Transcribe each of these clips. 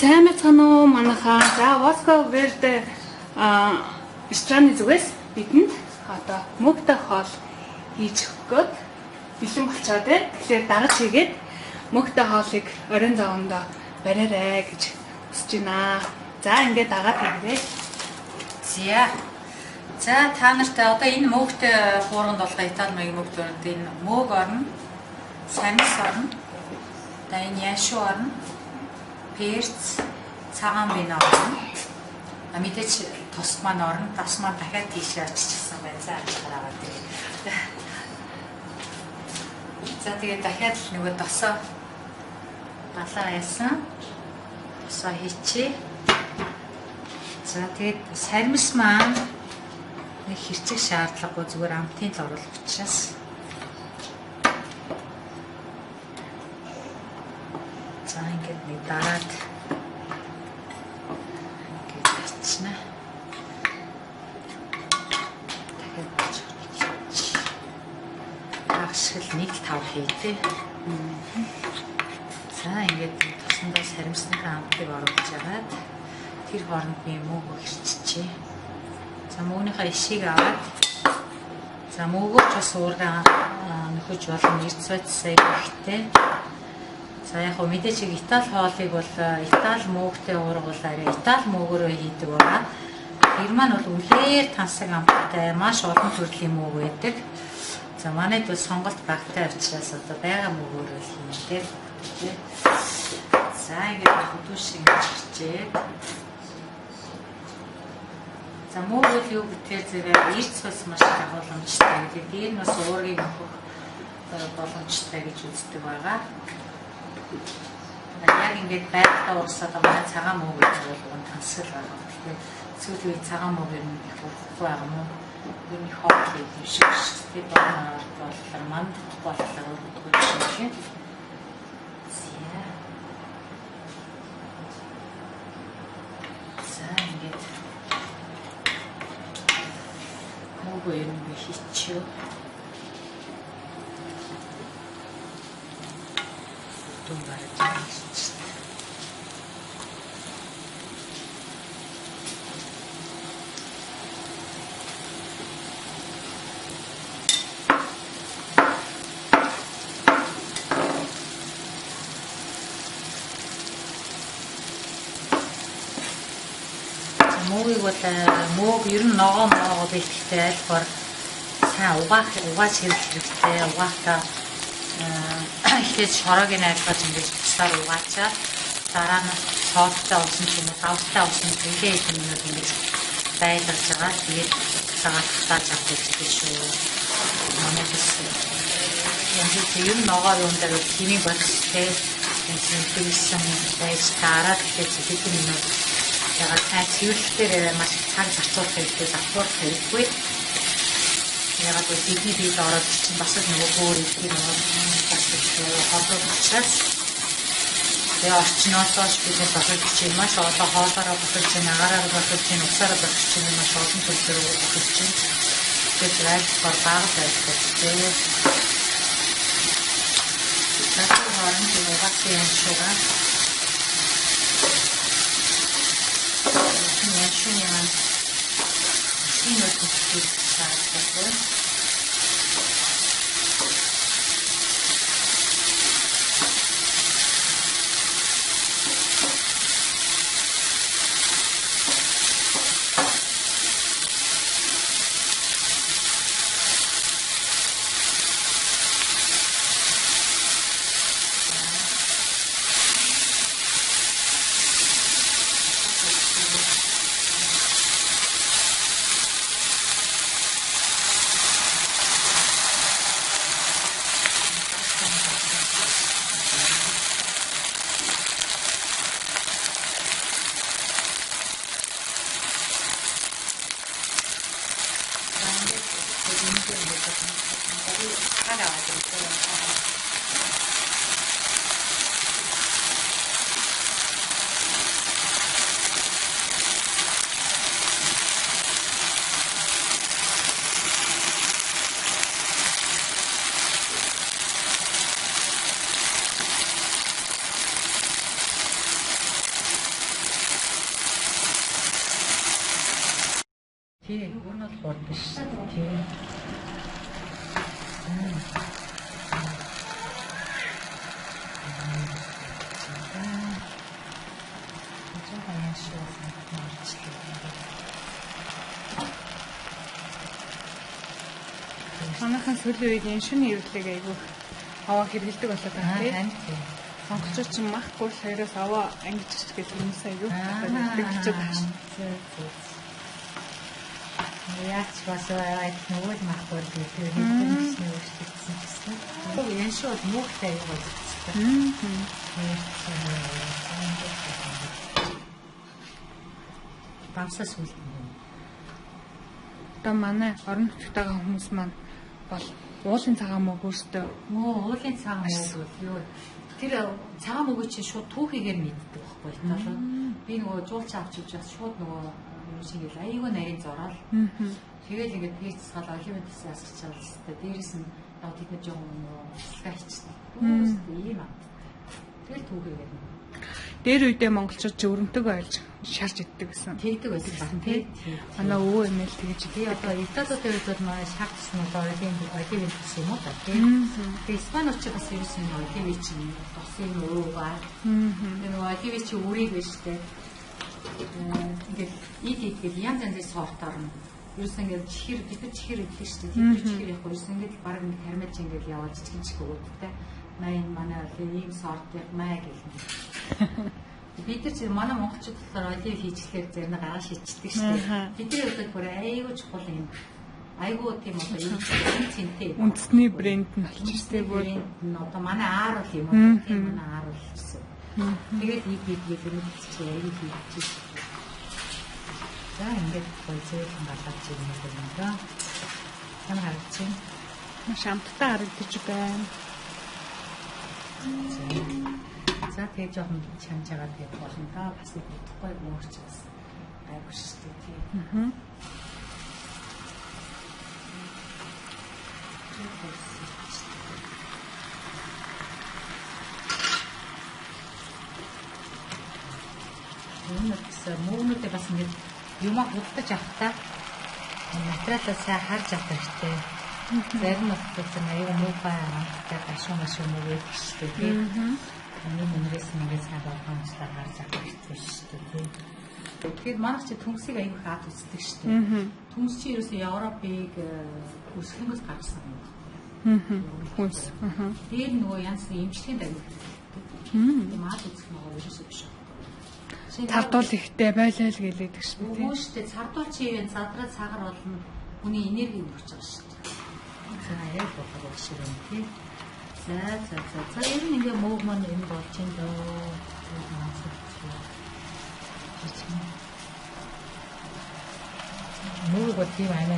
сайн мэцхан уу манайхаа. За Wasco Verde страны зүгээс бидэнд одоо мөгтэй хоол хийж өгөхөд бэлэн болчоод байна. Тэгэхээр дараач хийгээд мөгтэй хоолыг оройн завандаа бариарай гэж хүсэж байна. За ингээд дагаад хийгээрэй. За та нартай одоо энэ мөгтэй хуурганд бол Итали маягийн мөгт өрөнд энэ мөг орно, самис орно, одоо энэ яшуу орно, перц, цагаан бин орно. Мэдээч тос маань орно, тос маань дахиад тийшээ очижсан байна. За хараагаад тэгээ. За тэгээ дахиад нөгөө тосоо галаа яасан. Тосоо хийчихье. За тэгээд сармис маань нэг хэрцэг шаардлагагүй зүгээр амтын л оруулах учраас. За ингээд нэг дараад ингээд ачна. Тэгээд агшил 1-5 хийдээ. За ингээд тосондоо саримсныхаа амтыг оруулж агаад тэр хооронд би мөөгөө хэрччихье. За мөөгнийхөө ишийг аваад за мөөгөө ч бас уурга нөхөж болон эрдсвэц сая ихтэй. За яг хөө мэдээч Итали хоолыг бол Итали мөөгтэй уурга бол арай Итали мөөгөөрөө хийдэг байгаа. Тэр маань бол үнэхээр тансаг амттай маш олон төрлийн мөөг байдаг. За манайд бол сонголт багтай учраас одоо байгаа мөөгөөрөө хийдэг. За ингээд хөдөө шиг хийчихээ. За мөг бол юу гэхээр зэрэг эрдсвэц маш агуулмжтай. Тэгээд дээр нь бас уургийг нөхөх боломжтой гэж үздэг байгаа. Яг ингээд байгалаа уусаад байгаа цагаан мөг гэж бол тансаг байгаа. Тэгэхээр сүүлийн цагаан мөг юм их урахгүй байгаа мó. Юу нэг хоол хийх юм шиг шүү дээ. Доноор болохоор мандах болохоор өгдөг шиг. За ингээд мөг юм хийчихё. Мөгийг бол мөг ер нь ногоо бэлтгэхдээ айлхаар сайн угааж хэрэглэхдээ угаахтаа ихтэй шороогийн айлгаж ингэж тусаар угаачаад дараа нь соолтой усан ч юм уу давтай усан нэлээд их юмнууд ингэж байлгаж байгаа. Тэгээд цагаат тааж авдаг гэж шүү. Манай бас ер нь ногоо юм дээр химийн бодистэй энэсэн байж таараад тэгээд юмнууд ягаад цай цэвэрлэлээр маш цаг зарцуулах хэрэгтэй, завхуулах хэрэгтэй. Ягаад гэвэл бидний биед ороод чинь бас нөгөө өөр их юм бас хоолой учраас тэгээ орчноосоош бидний босож чинь маш олон хоолоороо босож чинь агаараар босож чинь усаараа босож чинь маш олон төлөвлөрөө босож чинь тэгээд райсаар бага байдаг тэгээ насны хооронд нөгөө багт юм шугаа яшуян шинэ төсөл цаашаа Тий, өөр нь бол болдог шүү дээ. Тий. Манайхан сүүлийн үед энэ шөнө ирэлтийг айгүй аваа хэрэгэлдэг болоод байна тий. Монголчууд ч махгүй хоёроос аваа ангиж гэж хүмүүс айгүй хэрэгэлдэг байна. Яач бас нөгөө махгүй гэдэг юм өөрчлөгдсөн гэсэн. Энэ шууд муухтай юу болчихсон. Бамсаа сүлд. Одоо манай орон нутгад байгаа хүмүүс маань бол уулын цагаан мөг өөртөө уулын цагаан мөг бол юу тэр цагаан мөгийг чинь шууд түүхийгээр мэддэг байхгүй юу? Би нөгөө жуулч авч иж бас шууд нөгөө юм шиг л айгүй нарийн зураад. Тэгэл ингээд пиццал оливентс ясчихсан л тест. Дээрээс нь яг тэд нэг жоохон нөгөө сэлгээ хийчихсэн. Ийм аа. Тэгэл түүхийгээр нь. Дээр үедээ монголчууд ч өрөмтөг ойлж шарж иддэг гэсэн. Тэгдэг байсан байна тий. Манай өвөө эмээл тэгэж тий. Одоо Италиудын үед бол манай шаардсан одоо оливент гэсэн юм уу та тий. Тэгээ Испаниуч бас ерөөсөн оливент чинь тосын өвөө. Тэгээ нөгөө оливент чинь үрийг байж тээ. Ингээд идгээд янз янзын сортоор нь ерөөсөн ингээд чихэр бид чихэр идэх шүү дээ. Тэр чихэр яг ерөөсөн ингээд баг нэг хармаж ингээд яваад чихчих өгөөдтэй. Манай ийм сортыг маа гэлнэ. Бид нар чи манай монголчууд болохоор олив хийчихлээр зэрэг гараа шийдчихдэг шүү дээ. Бидний хувьд бүр айгүй чухал юм. Айгүй тийм одоо ийм цэнтэй. Үндэсний брэнд нь болчих тийм бүр одоо манай аар бол юм уу? Тийм манай аар бол гэсэн. Тэгээд ийгээд юм чи айгүй хийчих. За ингээд бойцоо гаргаж ирнэ юм да. Тань харчих. Маш амттай харагдаж байна. За тэгээ жоохон чамж байгаа тэгээд болно да. Бас нэг бодохгүй мөөрч бас гайгүй шүү дээ тий. Мөөнүүдээ бас ингэ юмаа худалдаж авахтаа материалаа сайн харж авах хэрэгтэй. Зарим нь бол аюу муухай амттай гашуун мөгөөд шүү дээ тий. Миний мөнрөөс ингээд сайн болгоомжлоор гарч авах хэрэгтэй шүү дээ. Тэгэхээр манайх чи түнсийг аюу хаад үздэг шүү дээ. Түнс чи ерөөсөө Европыг өсгөнгөөс гарсан юм. Хүнс. Тэр нөгөө янз бүрийн эмчилгээнд аюу. Маад үзэх нөгөө ерөөсөө биш. Цардуул ихтэй байлаа л гэлээдэг шүү дээ. Үгүй шүү дээ. Цардуул чи юу задраа цагаар болно. Хүний энерги өгч байгаа шүү дээ. За яг болох шиг юм тий. За ер нь ингээ мөг маань энэ болж юм дөө. Мөг бол тийм аа.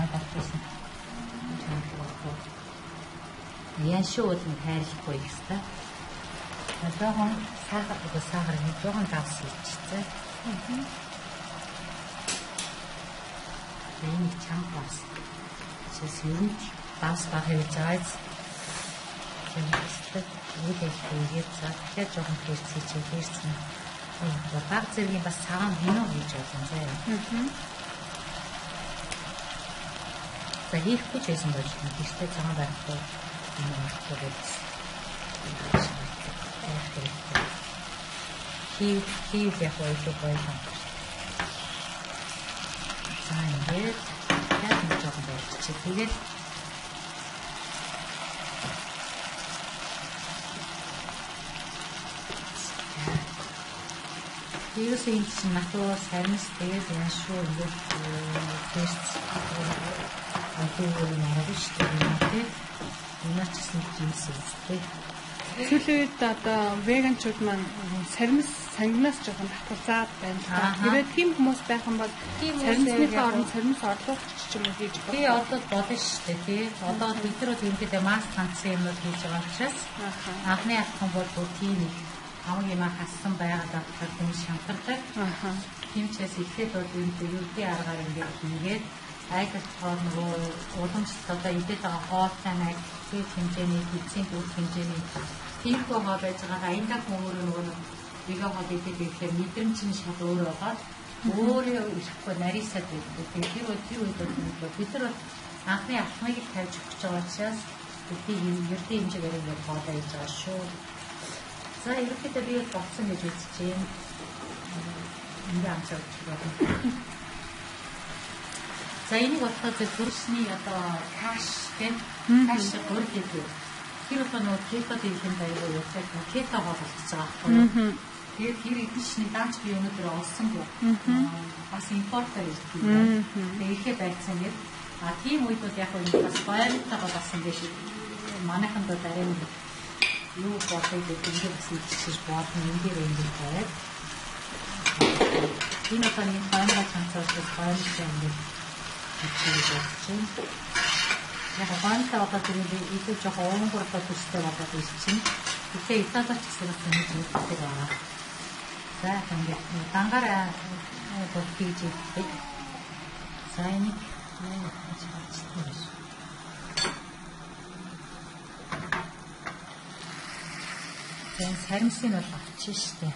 Батсан. Ян шууд нь хайрлахгүй юмстай. Жоохон сахар нэг жоохон давс хийчихсэн. Энэ чам бас. Сэсвэн бас бахыг зайц. Тэмцэлтэй үгээд за тэгэхээр жоохон хэрэгцээчээ. Баг зэргийн бас цагаан хинөө хийж байгаа заа. За хийхгүй ч байсан байж байна. Тэртээ цагаан байхгүй юм байна. Хийв яг ойлоо. За ингээд яг нэг жоохон болчих. Тэгээд Тэрс энэ чинь натур сарнис тэгээд яаш шүү ингээд тэрс антиур нарах шүү дээ. Унаач гэсэн жинс үстэй. Сүүлийн үед одоо веганчууд маань сарнис жоохон татгалзаад байна. Тэгээд тийм хүмүүс байх юм бол сарнисныхаа оронд сарнис орлуулах ч юм уу хийж болох. Тий одоо болно шүү дээ тий. Одоо бид нар үүнтэй маск ганцхан юм хийж байгаа учраас анхны ахын бол тийм хамгийн мах хассан байгаад байгаа хүмүүс шантардаг. Тийм ч бас ихлээр бол үүнтэй юутэй аргаар ингээд айдас тоо нөгөө уламжлалт одоо идээд байгаа хоолтой найг тийм хэмжээний эцсийн бүх хэмжээний тиймхүү хоол байж байгаа. Аянда хүмүүр нөгөө бигээ хоол идэх гэхээр мэдрэмж нь шал өөр байгаа. өөрөө ирэхгүй нарийсаад байдаг. Тэр үед бид нар анхны алхмыг тавьж өгч байгаа учраас бидний ердийн хэмжээгээр ингээд боолоо хийж байгаа шүү. За ерөнхийдөө би болсон гэж үзэж байна. Ингээ амсаад байна. За энийг болохоор төрсний одоо каш тийм каш гөр гэдэг. Тэр одоо нөгөө кето дэйхэн байгаад яг кето болчихж байгаа байхгүй юу? Тэгээд тэр эдгшний даанч би өнөөдөр олсонгүй. Бас импортер ирдэг. Тэгээд ихэ байцсан гээд тийм үед бол яг энэ бас баяртайгаа бас ингэж манайханд дараа нь юу болоод ингээд бас идчихэж болно энэ дээр ингээд байгаад. Энэ одоо нэг баяртай цанцаас баяртай ингээд идчихэж байна. Яг баяртай одоо тэр илүү жоохон уунгууртай төстэй болоод ирчихсэн. Тэгэхээр италиач гэсэн нэг зүйл байгаа. За ингээд дангаараа хийж идэх. За энийг энэ саримсыг бол авчих штэ.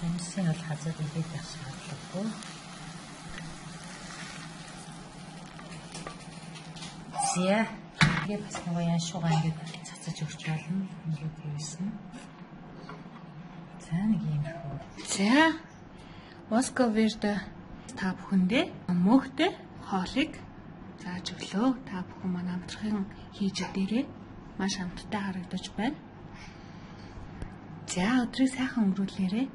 Саримсыг бол хазаад идэх шаардлагагүй. Зя яг бас нэг яан шугаа ингээд цацаж өгч болно. Ингээд хийсэн. За нэг юм хөө. За Воско Верде та бүхэндээ мөнхтэй хоолыг зааж өглөө. Та бүхэн манай хамтрахын хийж өгдөрэй. Маш хамттай харагдаж байна. За өдрийг сайхан өнгөрүүлээрэй.